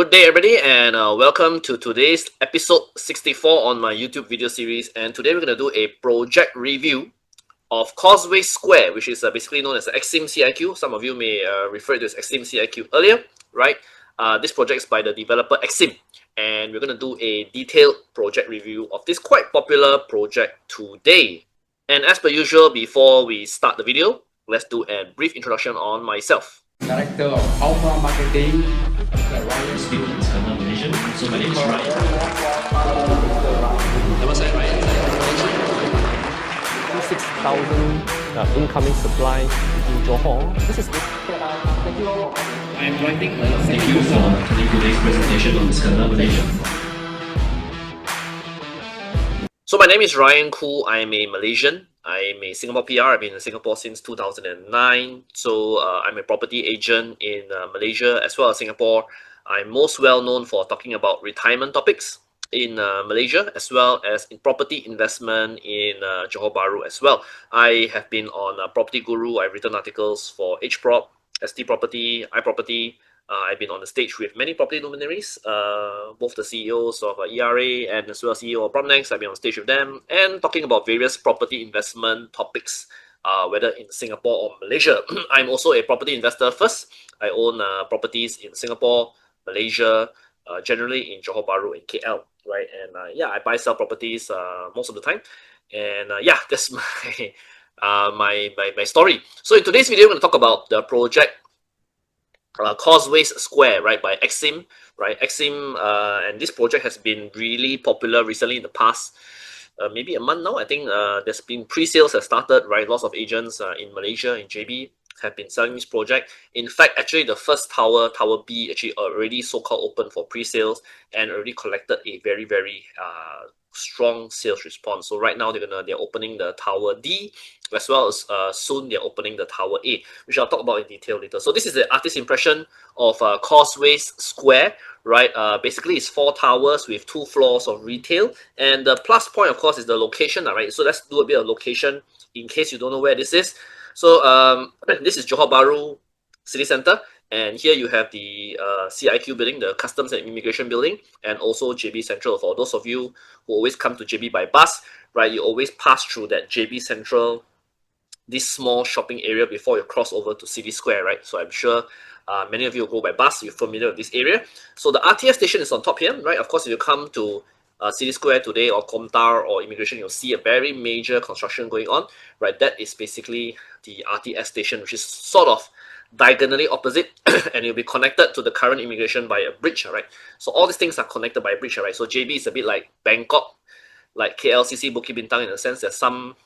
Good day, everybody, and welcome to today's episode 64 on my YouTube video series. And today we're going to do a project review of Causewayz Square, which is basically known as the EXSIM CIQ. Some of you may refer to it as EXSIM CIQ earlier, right? This project is by the developer EXSIM, and we're going to do a detailed project review of this quite popular project today. And as per usual, before we start the video, let's do a brief introduction on myself. Director of Alpha Marketing. Speaking in Malaysia. So my name is Ryan. Nama saya Ryan. 6,000 incoming supply in Johor. This is I am writing a thank you for attending today's presentation on Malaysia. So my name is Ryan Khoo. I'm a Malaysian. I'm a Singapore PR. I've been in Singapore since 2009. So I'm a property agent in Malaysia as well as Singapore. I'm most well known for talking about retirement topics in Malaysia, as well as in property investment in Johor Bahru as well. I have been on Property Guru. I've written articles for HProp, ST Property, iProperty. I've been on the stage with many property luminaries, both the CEOs of ERA and as well as CEO of Promnex. I've been on stage with them and talking about various property investment topics, whether in Singapore or Malaysia. I'm also a property investor first. I own properties in Singapore, Malaysia, generally in Johor Bahru and KL, right? And yeah, I buy sell properties most of the time. And yeah, that's my, my story. So in today's video, we're going to talk about the project Causewayz Square, right, by EXSIM, right? EXSIM, and this project has been really popular recently in the past, maybe a month now. I think there's been pre-sales have started, right? Lots of agents in Malaysia, in JB, have been selling this project. In fact, actually, the first tower, Tower B, actually already so-called open for pre-sales and already collected a very, very strong sales response. So right now they're opening the Tower D, as well as soon they're opening the Tower A, which I'll talk about in detail later. So this is the artist impression of Causewayz Square, right? Basically it's 4 towers with 2 floors of retail, and the plus point, of course, is the location, right? So let's do a bit of location in case you don't know where this is. So this is Johor Bahru City Centre, and here you have the CIQ building, the Customs and Immigration building, and also JB Central. For those of you who always come to JB by bus, right, you always pass through that JB Central, this small shopping area before you cross over to City Square, right? So I'm sure many of you go by bus, you're familiar with this area. So the RTS station is on top here, right? Of course, if you come to City Square today or Komtar or Immigration, you'll see a very major construction going on, right? That is basically the RTS station, which is sort of diagonally opposite and you'll be connected to the current Immigration by a bridge, right? So all these things are connected by a bridge, right? So JB is a bit like Bangkok, like KLCC, Bukit Bintang, in a sense. There's some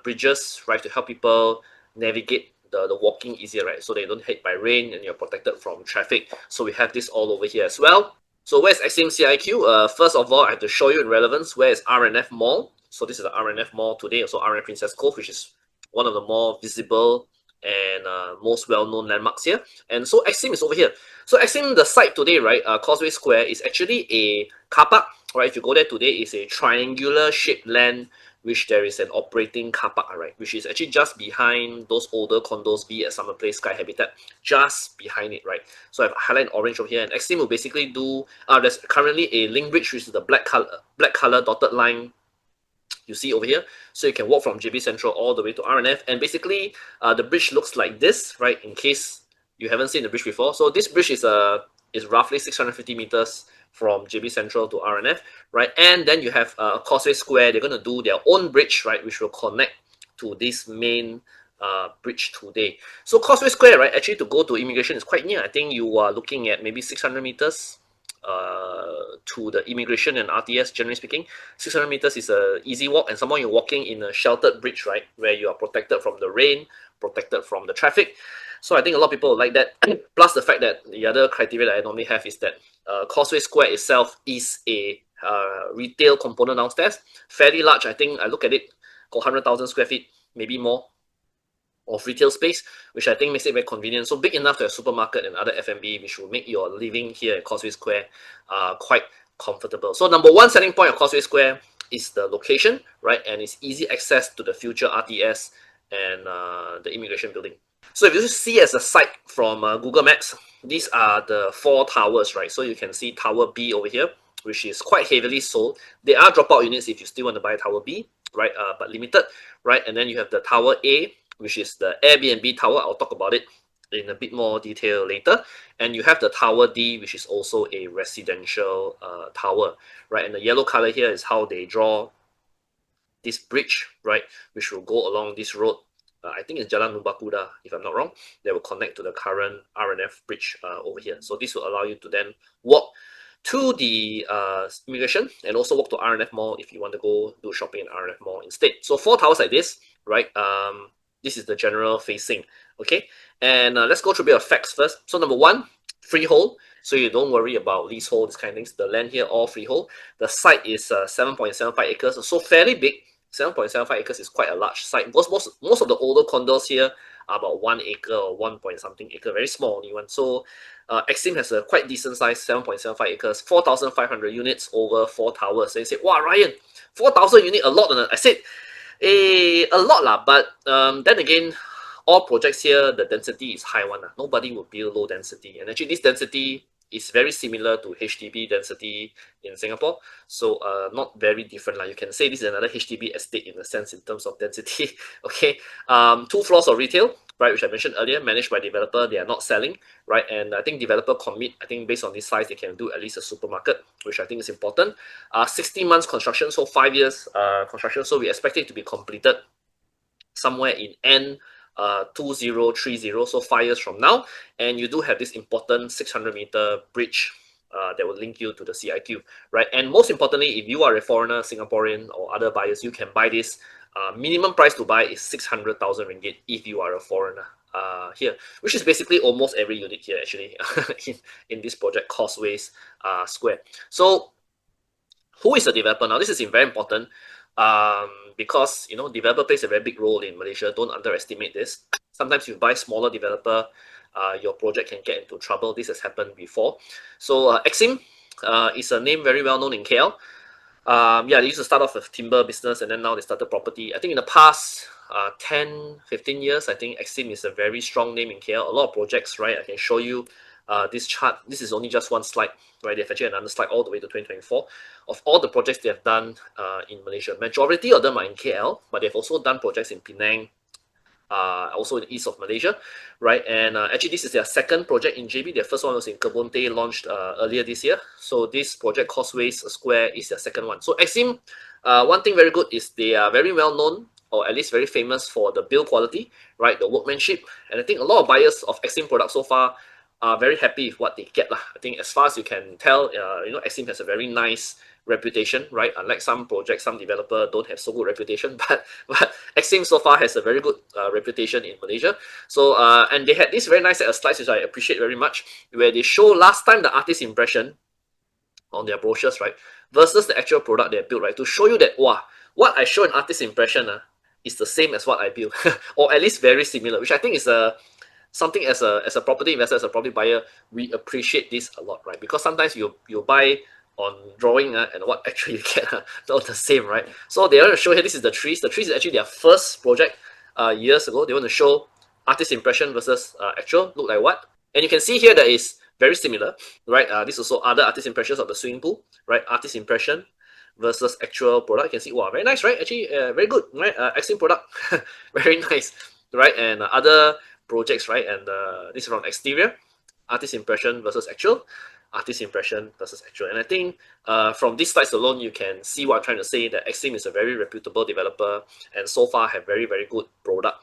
bridges, right, to help people navigate the walking easier, right? So they don't hit by rain and you're protected from traffic. So we have this all over here as well. So where's EXSIM CIQ? First of all, I have to show you in relevance where is R&F Mall. So this is the R&F Mall today, also r&fprincesscove Cove, which is one of the more visible and most well-known landmarks here. And so EXSIM is over here. So EXSIM, the site today, right, Causewayz Square, is actually a car park, right? If you go there today, it's a triangular shaped land which there is an operating car park, right, which is actually just behind those older condos, be it Summer Place, Sky Habitat, just behind it, right? So I've highlighted orange over here, and EXSIM will basically do, there's currently a link bridge, which is the black color dotted line you see over here. So you can walk from JB Central all the way to R&F, and basically the bridge looks like this, right, in case you haven't seen the bridge before. So this bridge is roughly 650 meters from JB Central to R&F, right? And then you have Causewayz Square. They're going to do their own bridge, right, which will connect to this main bridge today. So Causewayz Square, right, actually to go to Immigration is quite near. I think you are looking at maybe 600 meters to the Immigration and RTS, generally speaking. 600 meters is an easy walk, and somehow you're walking in a sheltered bridge, right, where you are protected from the rain, protected from the traffic. So I think a lot of people like that. Plus the fact that the other criteria that I normally have is that Causewayz Square itself is a retail component downstairs, fairly large. I think I look at it, got 100,000 square feet, maybe more, of retail space, which I think makes it very convenient. So big enough to have supermarket and other F&B, which will make your living here at Causewayz Square quite comfortable. So number one selling point of Causewayz Square is the location, right? And it's easy access to the future RTS and the Immigration building. So if you see as a site from Google Maps, these are the 4 towers, right? So you can see Tower B over here, which is quite heavily sold. There are dropout units if you still want to buy Tower B, right? But limited, right? And then you have the Tower A, which is the Airbnb Tower. I'll talk about it in a bit more detail later. And you have the Tower D, which is also a residential tower, right? And the yellow color here is how they draw this bridge, right, which will go along this road. I think it's Jalan Lumbakuda, if I'm not wrong, that will connect to the current R&F bridge over here. So this will allow you to then walk to the immigration and also walk to R&F Mall if you want to go do shopping in R&F Mall instead. So 4 towers like this, right? This is the general facing, okay? And let's go through a bit of facts first. So number 1, freehold. So you don't worry about leasehold, this kind of things. The land here all freehold. The site is 7.75 acres, so fairly big. 7.75 acres is quite a large site because most of the older condos here are about 1 acre or 1 point something acre, very small only one. So EXSIM has a quite decent size, 7.75 acres, 4,500 units over 4 towers. So you say, wow, Ryan, 4,000 units, a lot. I said, a lot lah, but then again, all projects here, the density is high one. Nobody will build low density. And actually, this density is very similar to HDB density in Singapore. So not very different. You can say this is another HDB estate in a sense in terms of density. Okay. 2 floors of retail, right, which I mentioned earlier, managed by developer. They are not selling, right? And I think developer commit, I think based on this size, they can do at least a supermarket, which I think is important. 60 months construction, so 5 years construction. So we expect it to be completed somewhere in end 2030, so 5 years from now. And you do have this important 600-meter bridge that will link you to the CIQ, right? And most importantly, if you are a foreigner, Singaporean, or other buyers, you can buy this. Minimum price to buy is 600,000 ringgit if you are a foreigner here, which is basically almost every unit here actually in this project, Causewayz Square. So who is the developer now? This is very important because developer plays a very big role in Malaysia. Don't underestimate this. Sometimes you buy smaller developer, your project can get into trouble. This has happened before. So EXSIM is a name very well known in KL. Yeah, they used to start off with timber business and then now they started property. I think in the past 10, 15 years, I think EXSIM is a very strong name in KL. A lot of projects, right? I can show you this chart. This is only just one slide, right? They have actually another slide all the way to 2024 of all the projects they have done in Malaysia. Majority of them are in KL, but they've also done projects in Penang, also in the east of Malaysia, right? And actually, this is their second project in JB. Their first one was in Kebun Teh, launched earlier this year. So this project, Causewayz Square, is their second one. So EXSIM, one thing very good is they are very well known, or at least very famous for the build quality, right? The workmanship. And I think a lot of buyers of EXSIM products so far are very happy with what they get. I think as far as you can tell, EXSIM has a very nice reputation, right? Unlike some projects, some developer don't have so good reputation, but EXSIM so far has a very good reputation in Malaysia. So and they had this very nice set of slides which I appreciate very much, where they show last time the artist impression on their brochures, right, versus the actual product they built, right, to show you that wow, what I show in artist impression is the same as what I build, or at least very similar, which I think is something as a property investor, as a property buyer, we appreciate this a lot, right? Because sometimes you buy on drawing and what actually you get not the same, right? So they want to show here, this is the trees. The trees is actually their first project years ago. They want to show artist impression versus actual, look like what? And you can see here that is very similar, right? This is also other artist impressions of the swimming pool, right? Artist impression versus actual product. You can see, wow, very nice, right? Actually, very good, right? EXSIM product, very nice, right? And other projects, right? And this is from exterior, artist impression versus actual, artist impression versus actual. And I think from these slides alone, you can see what I'm trying to say, that EXSIM is a very reputable developer and so far have very, very good product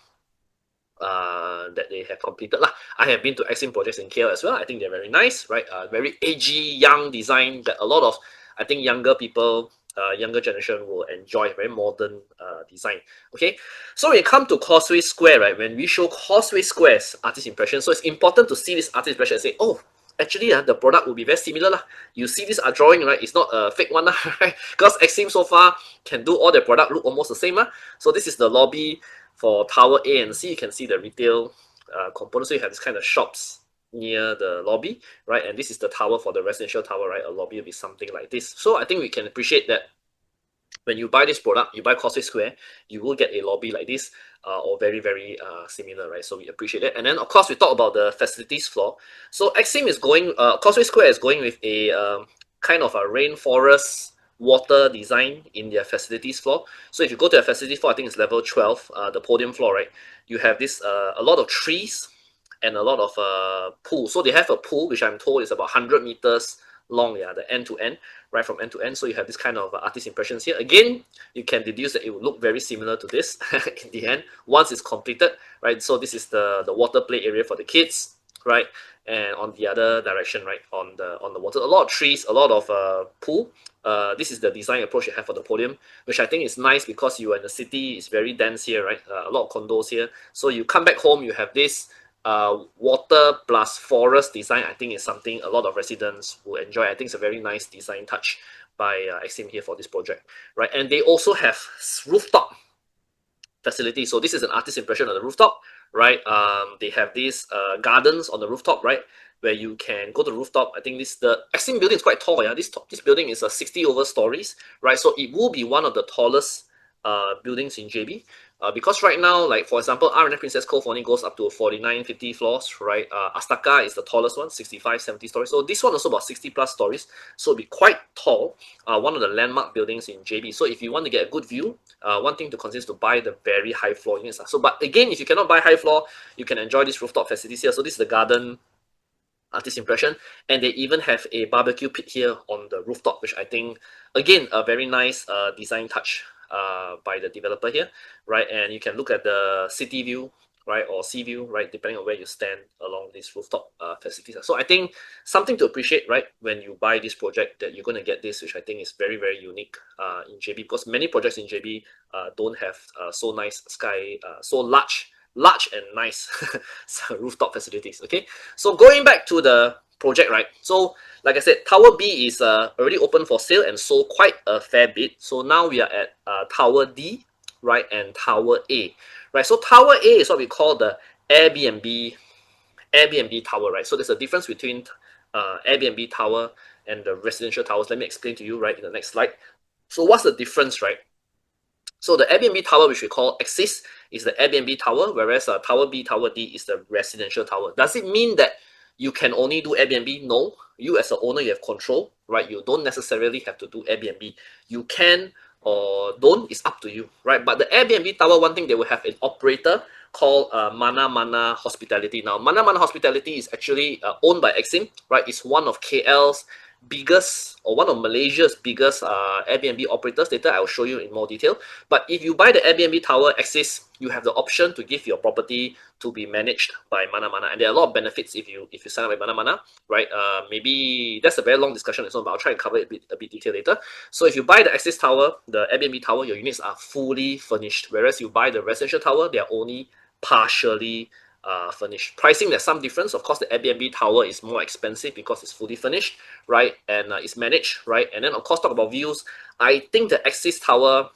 that they have completed. I have been to EXSIM projects in KL as well. I think they're very nice, right? Very edgy, young design that a lot of, I think, younger people, younger generation will enjoy. Very modern design. Okay, so when you come to Causewayz Square, right, when we show Causewayz Square's artist impression, so it's important to see this artist impression and say, oh, actually the product will be very similar. You see this drawing, right? It's not a fake one, right? Because EXSIM so far can do all their product look almost the same. So this is the lobby for Tower A and C. You can see the retail components. So you have this kind of shops near the lobby, right? And this is the tower for the residential tower, right? A lobby will be something like this. So I think we can appreciate that when you buy this product, you buy Causewayz Square, you will get a lobby like this, or very, very similar, right? So we appreciate it. And then, of course, we talk about the facilities floor. So EXSIM is going, Causewayz Square is going with a kind of a rainforest water design in their facilities floor. So if you go to the facility floor, I think it's level 12, the podium floor, right? You have this, a lot of trees and a lot of pool. So they have a pool, which I'm told is about 100 meters long, yeah, the end to end, right from end to end. So you have this kind of artist impressions here. Again, you can deduce that it will look very similar to this in the end once it's completed, right? So this is the water play area for the kids, right? And on the other direction, right, on the water, a lot of trees, a lot of pool. This is the design approach you have for the podium, which I think is nice because you are in the city. It's very dense here, right? A lot of condos here. So you come back home, you have this water plus forest design. I think is something a lot of residents will enjoy. I think it's a very nice design touch by EXSIM here for this project, right? And they also have rooftop facility. So this is an artist impression of the rooftop, right? They have these gardens on the rooftop, right? Where you can go to the rooftop. I think the EXSIM building is quite tall. Yeah, this building is 60 over stories, right? So it will be one of the tallest buildings in JB. Because right now, like for example, R&F Cove only goes up to 49, 50 floors, right? Astaka is the tallest one, 65, 70 stories. So this one also about 60 plus stories. So it'll be quite tall, one of the landmark buildings in JB. So if you want to get a good view, one thing to consider is to buy the very high floor units. So, but again, if you cannot buy high floor, you can enjoy this rooftop facilities here. So this is the garden artist impression, and they even have a barbecue pit here on the rooftop, which I think, again, a very nice design touch by the developer here, right? And you can look at the city view, right, or sea view, right, depending on where you stand along this rooftop facilities. So I think something to appreciate, right, when you buy this project, that you're going to get this, which I think is very, very unique in JB, because many projects in JB don't have so nice sky, so large and nice rooftop facilities. Okay, so going back to the project, right? So like I said, Tower B is already open for sale and sold quite a fair bit. So now we are at Tower D, right, and Tower A, right? So Tower A is what we call the Airbnb Tower, right? So there's a difference between Airbnb Tower and the residential towers. Let me explain to you, right, in the next slide. So what's the difference, right? So the Airbnb Tower, which we call Axis, is the Airbnb Tower, whereas Tower B, Tower D is the residential tower. Does it mean that you can only do Airbnb? No. You as an owner, you have control, right? You don't necessarily have to do Airbnb. You can or don't, it's up to you, right? But the Airbnb Tower, one thing, they will have an operator called Manana Hospitality. Now, Manana Hospitality is actually owned by EXSIM, right? It's one of KL's biggest, or one of Malaysia's biggest Airbnb operators. Later I will show you in more detail. But if you buy the Airbnb Tower Axis, you have the option to give your property to be managed by Manana, and there are a lot of benefits if you sign up with Manana, right? Maybe that's a very long discussion, but I'll try and cover it a bit detail later. So if you buy the Axis Tower, the Airbnb Tower, your units are fully furnished, whereas you buy the residential tower, they are only partially furnished. Pricing, there's some difference. Of course, the Airbnb Tower is more expensive because it's fully furnished, right? And it's managed, right? And then, of course, talk about views. I think the Axis Tower,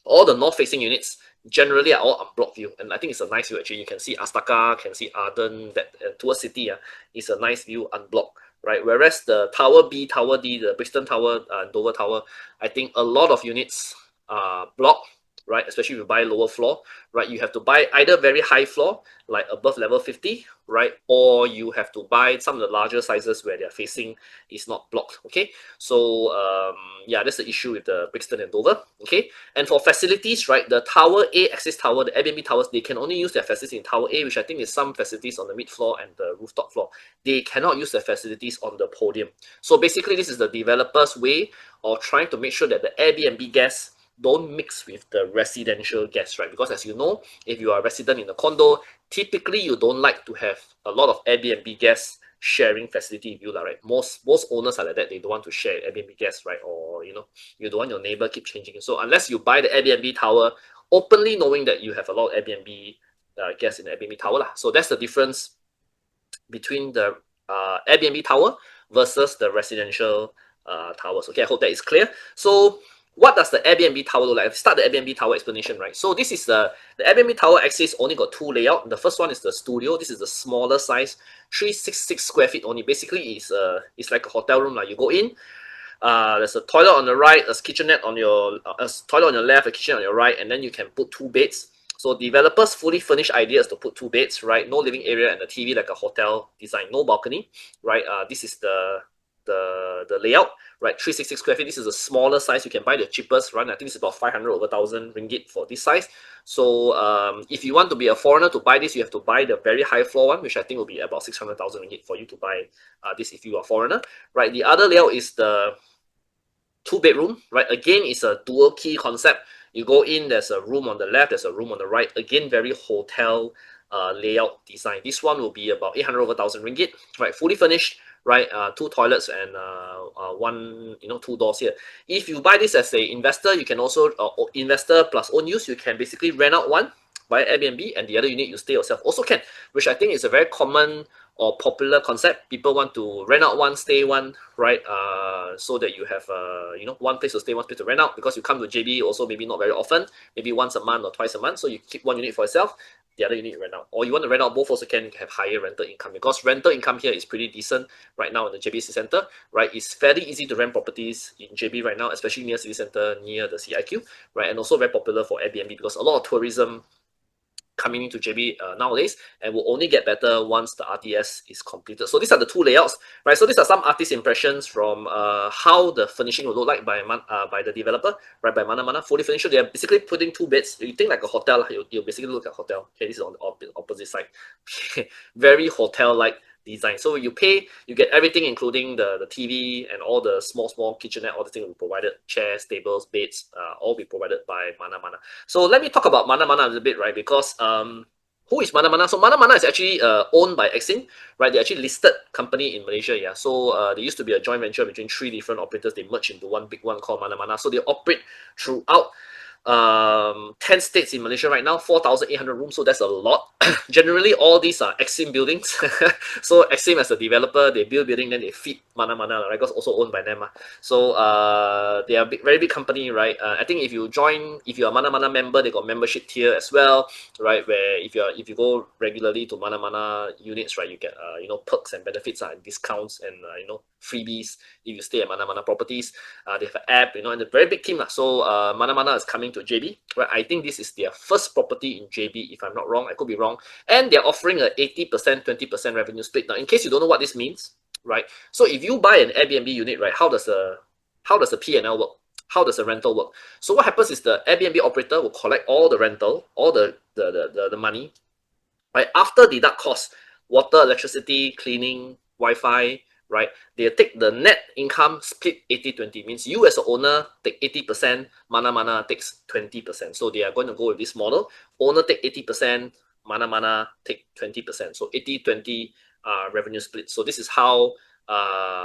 all the north-facing units, generally are all unblocked view. And I think it's a nice view, actually. You can see Astaka, can see Arden, that towards city is a nice view unblocked, right? Whereas the Tower B, Tower D, the Brixton Tower, Dover Tower, I think a lot of units are blocked, right? Especially if you buy lower floor, right? You have to buy either very high floor, like above level 50, right? Or you have to buy some of the larger sizes where they're facing is not blocked, okay? So, yeah, that's the issue with the Brixton and Dover, okay? And for facilities, right, the Tower A, Axis Tower, the Airbnb Towers, they can only use their facilities in Tower A, which I think is some facilities on the mid floor and the rooftop floor. They cannot use their facilities on the podium. So basically, this is the developer's way of trying to make sure that the Airbnb guests don't mix with the residential guests, right? Because as you know, if you are a resident in a condo, typically you don't like to have a lot of Airbnb guests sharing facility with you, right? Most owners are like that. They don't want to share Airbnb guests, right? Or, you know, you don't want your neighbor keep changing. So unless you buy the Airbnb Tower openly knowing that you have a lot of Airbnb guests in the Airbnb Tower. So that's the difference between the Airbnb Tower versus the residential towers. Okay, I hope that is clear. So what does the Airbnb Tower look like? Let's start the Airbnb Tower explanation, right? So this is the Airbnb Tower Axis only got two layouts. The first one is the studio. This is the smaller size, 366 square feet only. Basically, it's like a hotel room. Like you go in, There's a toilet on the right, a kitchenette on your, a toilet on your left, a kitchen on your right, and then you can put 2 beds. So developers fully furnished idea is to put 2 beds, right? No living area and the TV like a hotel design, no balcony, right? This is the layout, right? 360 square feet. This is a smaller size. You can buy the cheapest, right? I think it's about 500 over 1,000 ringgit for this size. So if you want to be a foreigner to buy this, you have to buy the very high floor one, which I think will be about 600,000 ringgit for you to buy this if you are a foreigner, right? The other layout is the 2-bedroom, right? Again, it's a dual key concept. You go in, there's a room on the left, there's a room on the right. Again, very hotel layout design. This one will be about 800 over 1,000 ringgit, right? Fully furnished, right? 2 toilets and one, 2 doors here. If you buy this as a investor, you can also investor plus own use. You can basically rent out one by Airbnb, and the other unit you stay yourself also can, which I think is a very common or popular concept. People want to rent out one, stay one, right? So that you have one place to stay, one place to rent out, because you come to JB also maybe not very often, maybe once a month or twice a month. So you keep one unit for yourself, the other unit you rent out, or you want to rent out both also can have higher rental income, because rental income here is pretty decent right now in the JB City Center, right? It's fairly easy to rent properties in JB right now, especially near City Center, near the CIQ, right? And also very popular for Airbnb because a lot of tourism coming into JB nowadays, and will only get better once the RTS is completed. So these are the 2 layouts, right? So these are some artist impressions from how the furnishing will look like by the developer, right? By Manana. Fully furnished. They are basically putting 2 beds. You think like a hotel, you basically look at a hotel. Okay, this is on the opposite side. Very hotel-like design. So you pay, you get everything, including the TV and all the small kitchenette, all the things will be provided, chairs, tables, beds, all be provided by Manana. So let me talk about Manana a little bit, right? Because who is Manana? So Manana is actually owned by EXSIM, right? They're actually listed company in Malaysia, yeah. So there used to be a joint venture between 3 different operators. They merged into one big one called Manana. So they operate throughout 10 states in Malaysia right now, 4,800 rooms, so that's a lot. Generally, all these are EXSIM buildings. So EXSIM as a developer, they build building, then they feed Mana, right? Because also owned by them. So they are very big company, right? I think if you join, if you're a Mana member, they got membership tier as well, right? Where if you go regularly to Mana units, right, you get perks and benefits and discounts and freebies if you stay at Mana properties. They have an app, and a very big team. So Mana is coming to JB, right? I think this is their first property in JB, if I'm not wrong. I could be wrong. And they're offering a 80%, 20% revenue split. Now, in case you don't know what this means, right? So if you buy an Airbnb unit, right, how does the P&L work? How does the rental work? So what happens is the Airbnb operator will collect all the rental, all the money, right? After deduct costs, water, electricity, cleaning, Wi-Fi, right? They take the net income split 80-20, means you as an owner take 80%, Mana takes 20%. So they are going to go with this model. Owner take 80%, Mana take 20%. So 80-20 revenue split. So this is how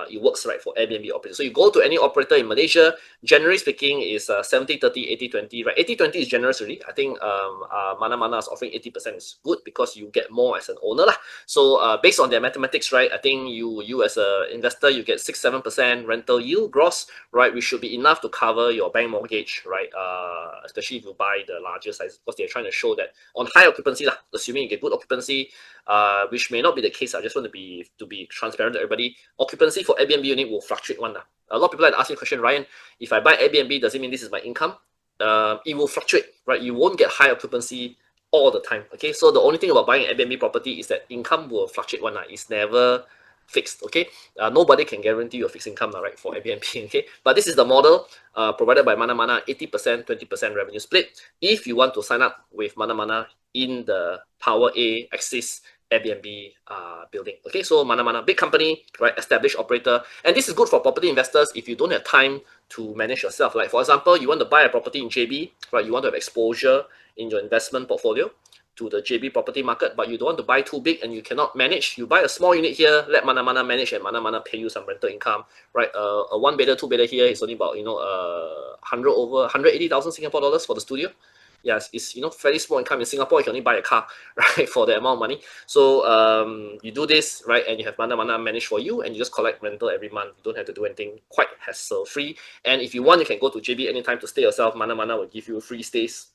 it works, right, for Airbnb operators. So you go to any operator in Malaysia, generally speaking, is 70-30, 80-20, right? 80-20 is generous, really. I think Mana is offering 80% is good because you get more as an owner, lah. So based on their mathematics, right, I think you as an investor, you get 6-7% rental yield gross, right, which should be enough to cover your bank mortgage, right? Especially if you buy the larger size, because they're trying to show that on high occupancy, lah, assuming you get good occupancy, which may not be the case. I just want to be transparent to everybody. Occupancy for Airbnb unit will fluctuate one. A lot of people like to ask me a question, Ryan, if I buy Airbnb, does it mean this is my income? It will fluctuate, right? You won't get high occupancy all the time. Okay, so the only thing about buying an Airbnb property is that income will fluctuate one. It's never fixed. Okay, nobody can guarantee you a fixed income, right, for Airbnb. Okay, but this is the model provided by Mana, 80%, 20% revenue split. If you want to sign up with Mana in the Tower A Axis Airbnb building. Okay, so Mana, big company, right, established operator, and this is good for property investors if you don't have time to manage yourself. Like for example, you want to buy a property in JB, right? You want to have exposure in your investment portfolio to the JB property market, but you don't want to buy too big and you cannot manage. You buy a small unit here, let Mana manage, and Mana pay you some rental income, right? A 1-bedder, 2-bedder here is only about 180,000 Singapore dollars for the studio. Yes, it's fairly small income. In Singapore, you can only buy a car, right, for the amount of money. So you do this, right, and you have Mana manage for you, and you just collect rental every month. You don't have to do anything, quite hassle-free. And if you want, you can go to JB anytime to stay yourself. Mana will give you free stays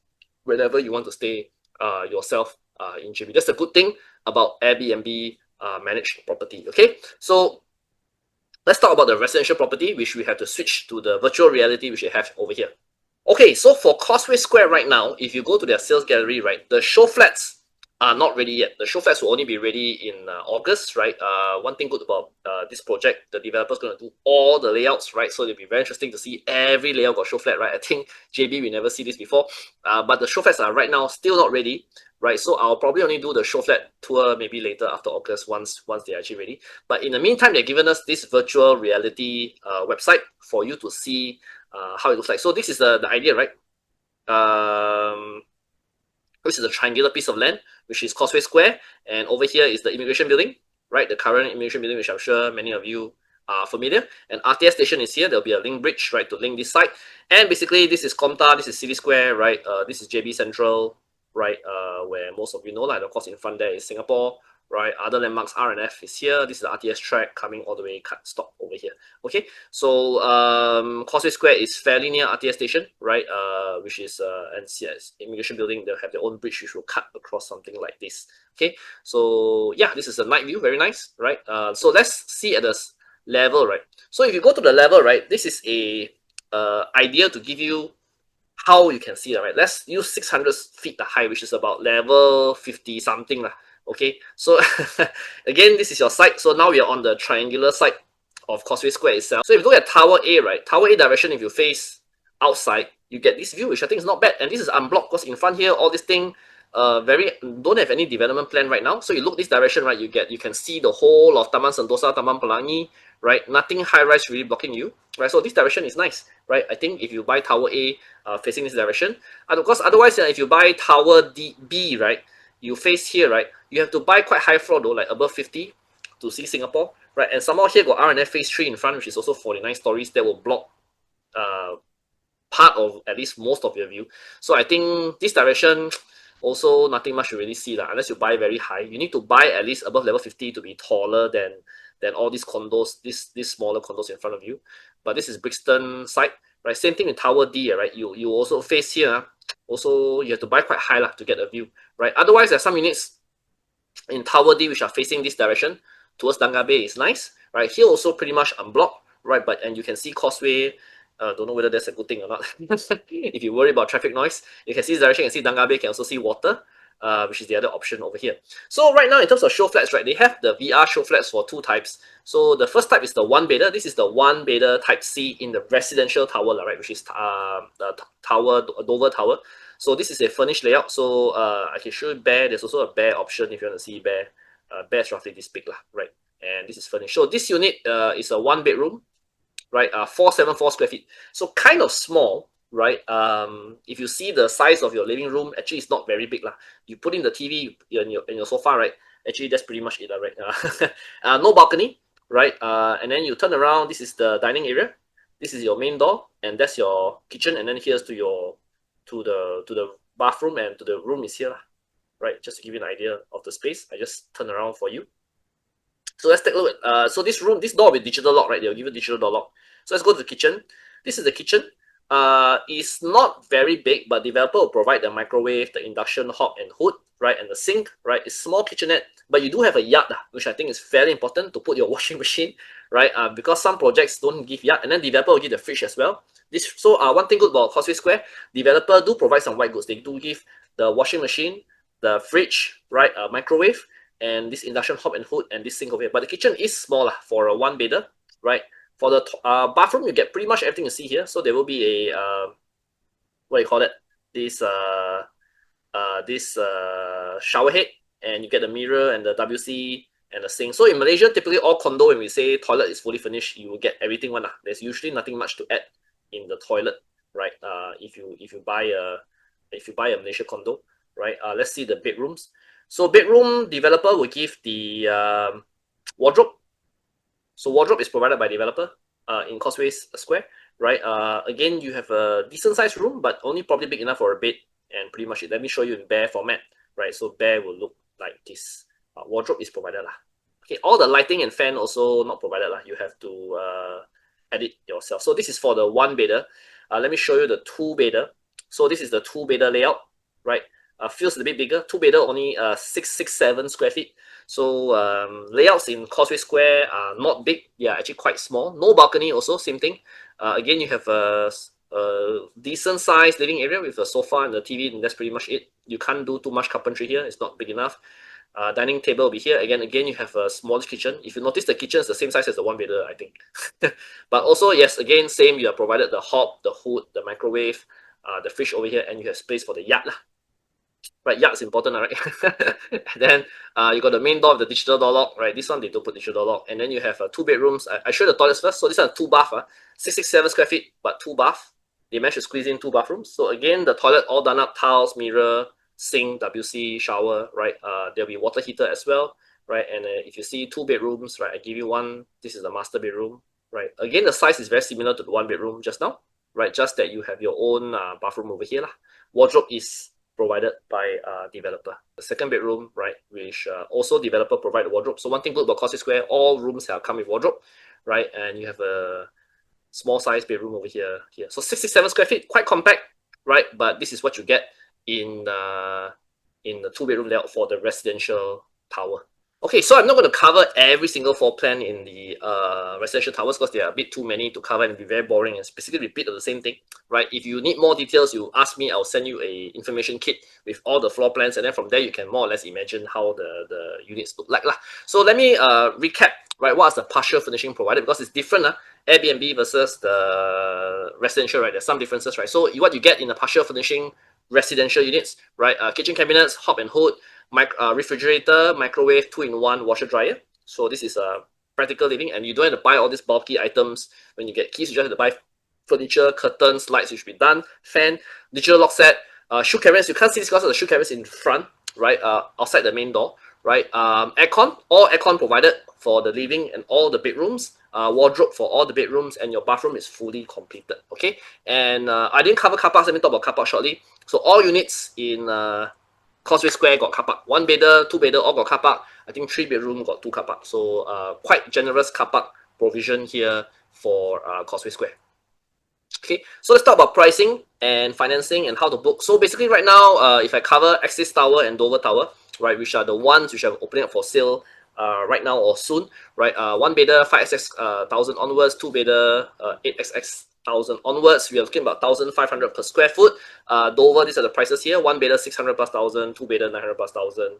wherever you want to stay yourself in JB. That's the good thing about Airbnb managed property. Okay, so let's talk about the residential property, which we have to switch to the virtual reality, which we have over here. Okay, so for Causewayz Square right now, if you go to their sales gallery, right, the show flats are not ready yet. The show flats will only be ready in August, right? One thing good about this project, the developer's going to do all the layouts, right? So it'll be very interesting to see every layout got show flat, right? I think JB, we never see this before. But the show flats are right now still not ready, right? So I'll probably only do the show flat tour maybe later after August once they're actually ready. But in the meantime, they've given us this virtual reality website for you to see how it looks like. So this is the idea, right? This is a triangular piece of land, which is Causewayz Square, and over here is the immigration building, right? The current immigration building, which I'm sure many of you are familiar. And RTS station is here. There'll be a link bridge, right, to link this site. And basically, this is Comta, this is City Square, right? This is JB Central, right? Where most of you know, like, of course, in front there is Singapore, right? Other landmarks, R&F is here. This is the RTS track coming all the way, cut stop over here. Okay, so Causewayz Square is fairly near RTS station, right? Which is NCS immigration building. They'll have their own bridge which will cut across something like this. Okay, so yeah, this is a night view, very nice, right? So let's see at the level, right? So if you go to the level, right, this is a idea to give you how you can see that, right? Let's use 600 feet the height, which is about level 50 something lah. Okay, so again, this is your site. So now we are on the triangular side of Causewayz Square itself. So if you look at Tower A, right, Tower A direction, if you face outside, you get this view, which I think is not bad. And this is unblocked because in front here, all this thing don't have any development plan right now. So you look this direction, right, you can see the whole of Taman Sentosa, Taman Pelangi, right? Nothing high-rise really blocking you, right? So this direction is nice, right? I think if you buy Tower A facing this direction, and of course, otherwise, if you buy Tower B, right, you face here, right, you have to buy quite high floor though, like above 50 to see Singapore, right? And somehow here got R&F phase 3 in front, which is also 49 stories that will block part of at least most of your view. So I think this direction also nothing much to really see lah, unless you buy very high. You need to buy at least above level 50 to be taller than all these condos, these smaller condos in front of you. But this is Brixton side, right? Same thing with Tower D, right? You also face here. Also, you have to buy quite high lah to get a view, right? Otherwise, there's some units in Tower D which are facing this direction towards Danga Bay. Is nice, right? Here also pretty much unblocked, right? And you can see Causeway. Don't know whether that's a good thing or not. If you worry about traffic noise, you can see this direction, you can see Danga Bay, you can also see water, which is the other option over here. So right now, in terms of show flats, right, they have the VR show flats for two types. So the first type is the one bedder. This is the one bedder type C in the residential tower, right, which is the tower, Dover Tower. So this is a furnished layout. So I can show you bare. There's also a bare option if you want to see bare. Bare is roughly this big, right? And this is furnished. So this unit is a one bedroom, right? 474 square feet. So kind of small, right? If you see the size of your living room, actually it's not very big lah. You put in the TV in your sofa, right? Actually, that's pretty much it, right? No balcony, right? And then you turn around. This is the dining area. This is your main door, and that's your kitchen. And then here's to the bathroom, and to the room is here, right? Just to give you an idea of the space, I just turn around for you. So let's take a look at, so this room, this door with digital lock, right? They'll give you digital door lock. So let's go to the kitchen. This is the kitchen. It's not very big, but developer will provide the microwave, the induction hob and hood, right? And the sink, right? It's small kitchenette, but you do have a yard, which I think is very important to put your washing machine, right? Because some projects don't give yard, and then developer will give the fridge as well. One thing good about Causewayz Square, developer do provide some white goods. They do give the washing machine, the fridge, right? Microwave, and this induction hob and hood, and this sink over here. But the kitchen is smaller for a one bedder, right? For the bathroom, you get pretty much everything you see here. So there will be a what do you call it? This shower head, and you get the mirror and the WC and the sink. So in Malaysia, typically all condo, when we say toilet is fully furnished, you will get everything one. There's usually nothing much to add in the toilet, right? If you buy a Malaysia condo, right? Let's see the bedrooms. So bedroom, developer will give the wardrobe. So wardrobe is provided by developer in Causewayz Square, right? Again, you have a decent sized room, but only probably big enough for a bed, and pretty much it. Let me show you in bare format, right? So bare will look like this. Wardrobe is provided lah. Okay, all the lighting and fan also not provided lah. You have to edit yourself. So this is for the one bedder. Let me show you the two bedder. So this is the two bedder layout, right? feels a bit bigger. Two bedder only 667 square feet. So layouts in Causewayz Square are not big. Yeah, actually quite small. No balcony also, same thing. Again, you have a decent sized living area with a sofa and a TV, and that's pretty much it. You can't do too much carpentry here. It's not big enough. Dining table will be here. Again, you have a smallish kitchen. If you notice, the kitchen is the same size as the one bedder, I think. But also, yes, again, same. You are provided the hob, the hood, the microwave, the fridge over here, and you have space for the yard. Right, yard is important, right? Then you got the main door with the digital door lock, right? This one they don't put digital door lock. And then you have two bedrooms. I show you the toilets first. So this one two bath, 667 square feet, but two bath. They managed to squeeze in two bathrooms. So again, the toilet all done up, tiles, mirror, sink, WC, shower, right? There'll be water heater as well, right? And if you see two bedrooms, right, I give you one. This is the master bedroom, right? Again, the size is very similar to the one bedroom just now, right? Just that you have your own bathroom over here, lah. Wardrobe is provided by developer. The second bedroom, right, which also developer provide the wardrobe. So one thing good about Causewayz Square, all rooms have come with wardrobe, right? And you have a small size bedroom over here. So 67 square feet, quite compact, right? But this is what you get in the two bedroom layout for the residential tower. Okay, so I'm not going to cover every single floor plan in the residential towers because there are a bit too many to cover and it'll be very boring and specifically repeat of the same thing, right? If you need more details, you ask me, I'll send you a information kit with all the floor plans, and then from there you can more or less imagine how the units look like lah. So let me recap, right? What's the partial furnishing provided, because it's different, Airbnb versus the residential, right? There's some differences, right? So what you get in the partial furnishing residential units, right? Kitchen cabinets, hob and hood, refrigerator, microwave, 2-in-1 washer dryer. So this is a practical living, and you don't have to buy all these bulky items when you get keys. You just have to buy furniture, curtains, lights, which should be done, fan, digital lock set, shoe cabinets. You can't see this because of the shoe cabinets in front, right? Outside the main door, right? Aircon, all aircon provided for the living and all the bedrooms. Wardrobe for all the bedrooms, and your bathroom is fully completed. Okay, and I didn't cover car parks. Let me talk about car park shortly. So all units in Causewayz Square got car park. One bedder, two bedder, all got car park. I think three bedroom got two car park. So quite generous car park provision here for Causewayz Square. Okay, so let's talk about pricing and financing and how to book. So basically right now, if I cover Axis Tower and Dover Tower, right, which are the ones which are opening up for sale right now or soon, right? One bedder 5xx 1,000 onwards, two bedder 8xx 1,000 onwards. We are looking about 1,500 per square foot. Dover, these are the prices here. One bedder 600 plus 1,000, two bedder 900 plus 1,000,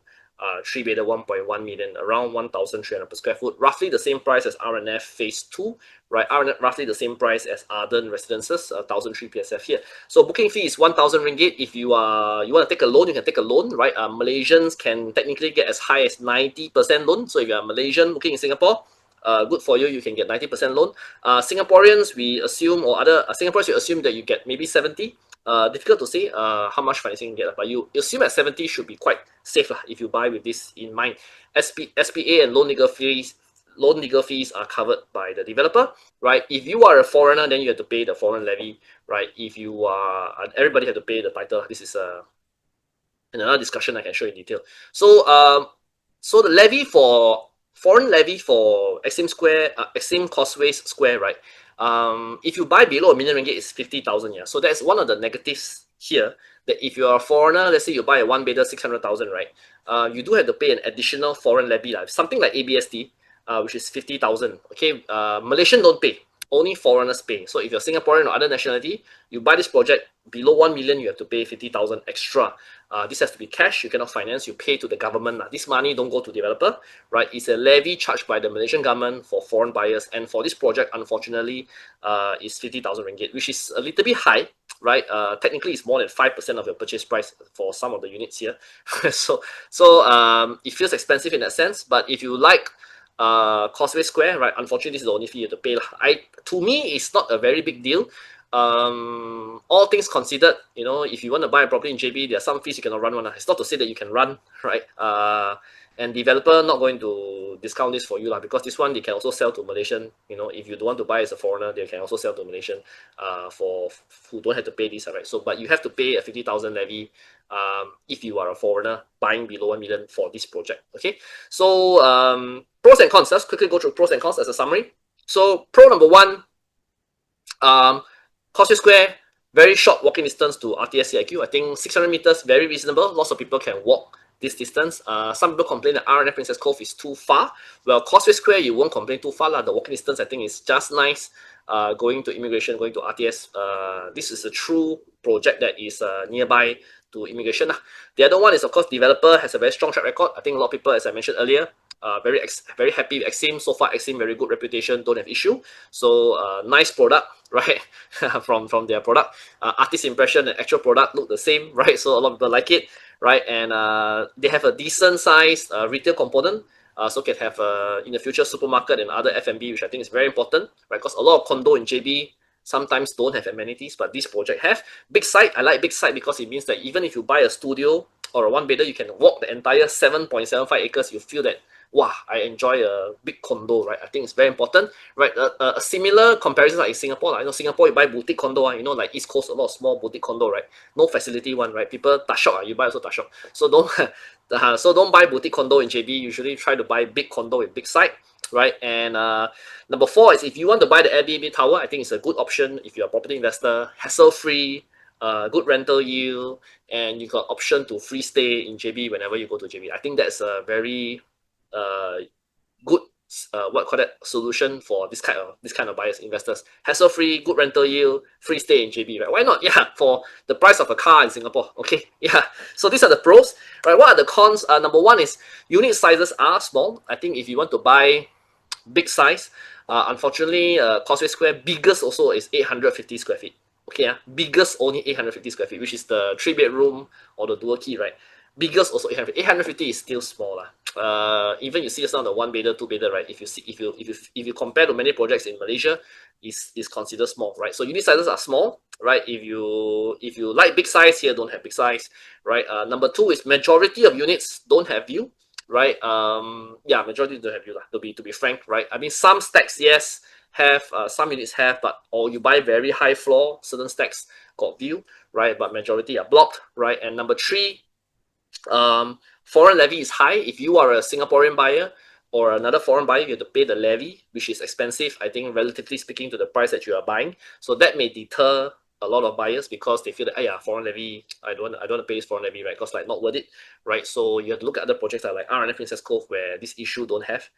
three bedder 1.1 million, around 1,300 per square foot. Roughly the same price as R&F Phase 2, right? Roughly the same price as Arden Residences, 1,003 PSF here. So booking fee is 1,000 ringgit. If you want to take a loan, you can take a loan, right? Malaysians can technically get as high as 90% loan. So if you're a Malaysian booking in Singapore, good for you, you can get 90% loan. Singaporeans, we assume, or other Singaporeans, you assume that you get maybe 70. Difficult to say how much financing you get, but you assume at 70 should be quite safe if you buy with this in mind. SPA and loan legal fees are covered by the developer, right? If you are a foreigner, then you have to pay the foreign levy, right? If you are, everybody have to pay the title. This is another discussion I can show in detail. So, so the levy for foreign levy for EXSIM Square, EXSIM Causewayz Square, right? If you buy below ringgit, 1 million, it's 50,000. Yeah, so that's one of the negatives here. That if you are a foreigner, let's say you buy a one bedder 600,000, right? You do have to pay an additional foreign levy, something like ABSD, which is 50,000. Okay, Malaysian don't pay. Only foreigners pay. So if you're Singaporean or other nationality, you buy this project below 1 million, you have to pay 50,000 extra. This has to be cash. You cannot finance. You pay to the government. This money don't go to developer, right? It's a levy charged by the Malaysian government for foreign buyers. And for this project, unfortunately, is 50,000 ringgit, which is a little bit high, right? Technically, it's more than 5% of your purchase price for some of the units here. so it feels expensive in that sense. But if you like Causewayz Square, right? Unfortunately, this is the only fee you have to pay. To me, it's not a very big deal. All things considered, if you want to buy a property in JB, there are some fees you cannot run one. It's not to say that you can run, right? And developer not going to discount this for you because this one they can also sell to Malaysian. If you don't want to buy as a foreigner, they can also sell to Malaysian for who don't have to pay this, right? So, but you have to pay a 50,000 levy if you are a foreigner buying below 1 million for this project. Okay, so pros and cons. Let's quickly go through pros and cons as a summary. So pro number one, Causewayz Square, very short walking distance to RTS CIQ. I think 600 meters, very reasonable. Lots of people can walk this distance. Some people complain that R&F Princess Cove is too far. Well, Causewayz Square, you won't complain too far. The walking distance, I think, is just nice. Going to immigration, going to RTS. This is a true project that is nearby to immigration. The other one is, of course, developer has a very strong track record. I think a lot of people, as I mentioned earlier, very happy with EXSIM. So far, EXSIM very good reputation, don't have issue. So nice product, right? from their product. Artist impression and actual product look the same, right? So a lot of people like it, right? And they have a decent size retail component. So can have in the future supermarket and other F&B, which I think is very important, right? Because a lot of condo in JB sometimes don't have amenities, but this project have. Big site, I like big site because it means that even if you buy a studio or a one bedder, you can walk the entire 7.75 acres. You feel that, wow, I enjoy a big condo, right? I think it's very important, right? A similar comparison like in Singapore, like, you know, Singapore, you buy boutique condo, you know, like East Coast, a lot of small boutique condo, right? No facility one, right? People tashok, you buy also tashok. So don't buy boutique condo in JB. Usually try to buy big condo with big site, right? And number 4 is if you want to buy the Airbnb Tower, I think it's a good option if you're a property investor, hassle-free, good rental yield, and you got option to free stay in JB whenever you go to JB. I think that's a very good solution for this kind of buyers, investors. Hassle-free, good rental yield, free stay in JB, right? Why not? Yeah, for the price of a car in Singapore. Okay, yeah. So these are the pros, right? What are the cons? Number 1 is unit sizes are small. I think if you want to buy big size, unfortunately, Causewayz Square biggest also is 850 square feet. Okay, biggest only 850 square feet, which is the 3-bedroom or the dual key, right? Biggest also 850. 850 is still small. Even you see just now the 1-bedder, 2-bedder, right? If you compare to many projects in Malaysia, is considered small, right? So unit sizes are small, right? If you like big size, here don't have big size, right? Number 2 is majority of units don't have view, right? Yeah, majority don't have view, to be frank, right? I mean, some stacks, yes, have some units have, but or you buy very high floor, certain stacks got view, right? But majority are blocked, right? And number 3, foreign levy is high. If you are a Singaporean buyer or another foreign buyer, you have to pay the levy, which is expensive, I think, relatively speaking, to the price that you are buying. So that may deter a lot of buyers because they feel that, yeah, foreign levy, I don't want to pay this foreign levy, right? Because like not worth it, right? So you have to look at other projects like R&F Princess Cove where this issue don't have.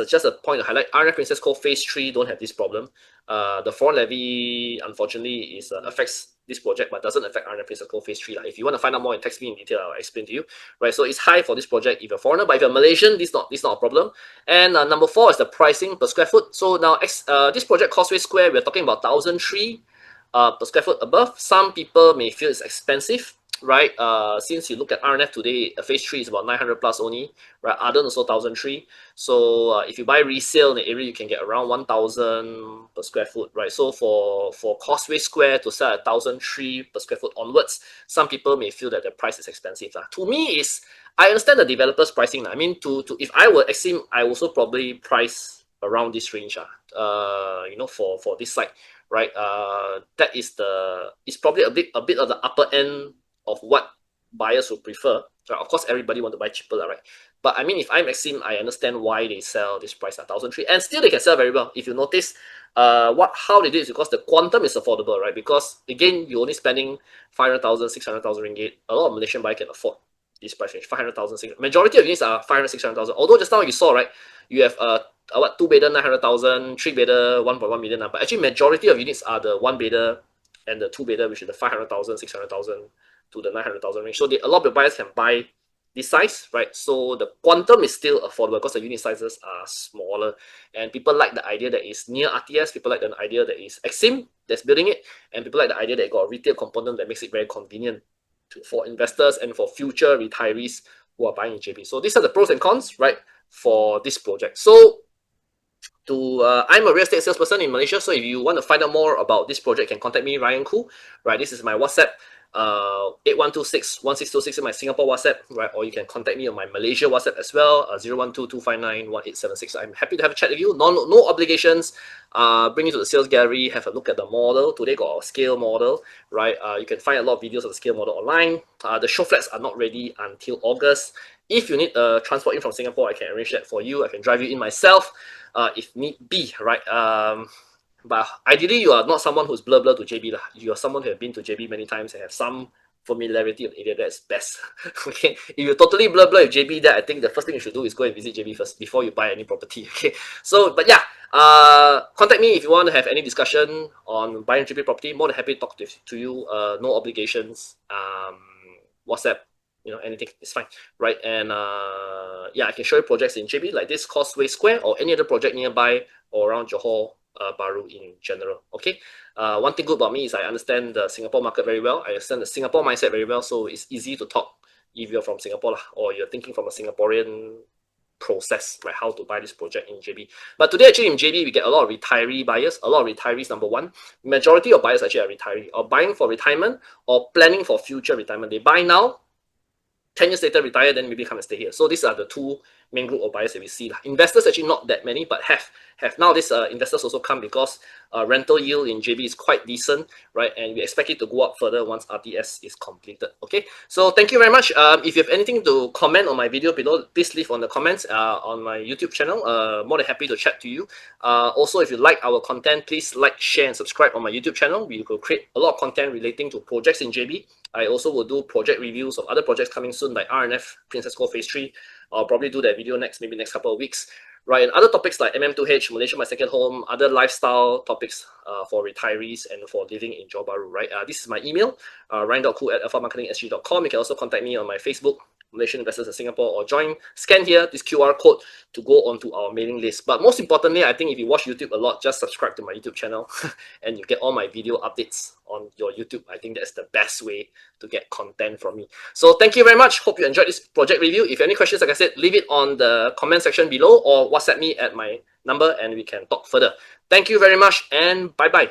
Just a point to highlight, R&F Princess Cove Phase 3 don't have this problem. The foreign levy, unfortunately, is affects this project, but doesn't affect R&F Princess Cove Phase 3. If you want to find out more and text me in detail, I'll explain to you, right? So it's high for this project if you're a foreigner, but if you're Malaysian, this is not a problem. And number 4 is the pricing per square foot. So now this project, Causewayz Square, we're talking about 1,003 per square foot above. Some people may feel it's expensive, right? Since you look at R&F today, Phase 3 is about 900 plus only, right? Arden also 1,003. So if you buy resale in the area, you can get around 1,000 per square foot, right? So for Causewayz Square to sell at 1,003 per square foot onwards, some people may feel that the price is expensive. To me, I understand the developer's pricing. I mean, if I were EXSIM, I also probably price around this range, for this site, right? That is it's probably a bit of the upper end of what buyers would prefer. Right? Of course, everybody want to buy cheaper, right? But I mean, if I'm EXSIM, I understand why they sell this price at 1,003, and still they can sell very well. If you notice, how they do it is because the quantum is affordable, right? Because again, you're only spending 500,000, 600,000 ringgit. A lot of Malaysian buyers can afford this price range, 500,000. Majority of units are 500, 600,000. Although just now you saw, right, you have 2-bedder 900,000, 3-bedder 1.1 million. But actually, majority of units are the 1-bedder and the 2-bedder, which is the 500,000, 600,000 to the 900,000 range. So a lot of buyers can buy this size, right? So the quantum is still affordable because the unit sizes are smaller, and people like the idea that it's near RTS. People like the idea that it's EXSIM that's building it, and people like the idea that it got a retail component that makes it very convenient for investors and for future retirees who are buying in JB. So these are the pros and cons, right, for this project. So I'm a real estate salesperson in Malaysia, so if you want to find out more about this project, you can contact me, Ryan Khoo, right? This is my WhatsApp, 8126-1626 is my Singapore WhatsApp, right? Or you can contact me on my Malaysia WhatsApp as well, 012-259-1876. I'm happy to have a chat with you. No obligations. Bring you to the sales gallery, have a look at the model. Today got a scale model, right? You can find a lot of videos of the scale model online. The show flats are not ready until August. If you need transport in from Singapore, I can arrange that for you. I can drive you in myself if need be, right? But ideally, you are not someone who's blur to JB lah. You are someone who have been to JB many times and have some familiarity of the area. That's best. Okay, if you totally blur with JB, then I think the first thing you should do is go and visit JB first before you buy any property. Okay, so but yeah, contact me if you want to have any discussion on buying JB property. More than happy to talk to you. No obligations. WhatsApp, you know, anything is fine, right? And yeah, I can show you projects in JB like this Causewayz Square or any other project nearby or around Johor Bahru in general. Okay, one thing good about me is I understand the Singapore market very well. I understand the Singapore mindset very well, so it's easy to talk if you're from Singapore lah, or you're thinking from a Singaporean process, right? How to buy this project in JB. But today, actually, in JB, we get a lot of retiree buyers. A lot of retirees, number one. Majority of buyers actually are retiree or buying for retirement or planning for future retirement. They buy now, 10 years later retire, then maybe come and stay here. So these are the two main group of buyers that we see. Investors actually not that many, but have now this investors also come because rental yield in JB is quite decent, right? And we expect it to go up further once RTS is completed. Okay, so thank you very much. If you have anything to comment on my video below, please leave on the comments on my YouTube channel. More than happy to chat to you. Also, if you like our content, please like, share, and subscribe on my YouTube channel. We will create a lot of content relating to projects in JB. I also will do project reviews of other projects coming soon, like R&F Princess Cove Phase 3. I'll probably do that video maybe next couple of weeks, right? And other topics like MM2H, Malaysia My Second Home, other lifestyle topics for retirees and for living in Johor Bahru, right? This is my email, ryan.khoo@alphamarketingsg.com. You can also contact me on my Facebook, Malaysian Investors in Singapore, or scan here this QR code to go onto our mailing list. But most importantly, I think if you watch YouTube a lot, just subscribe to my YouTube channel and you get all my video updates on your YouTube. I think that's the best way to get content from me. So thank you very much. Hope you enjoyed this project review. If you have any questions, like I said, leave it on the comment section below or WhatsApp me at my number and we can talk further. Thank you very much and bye-bye.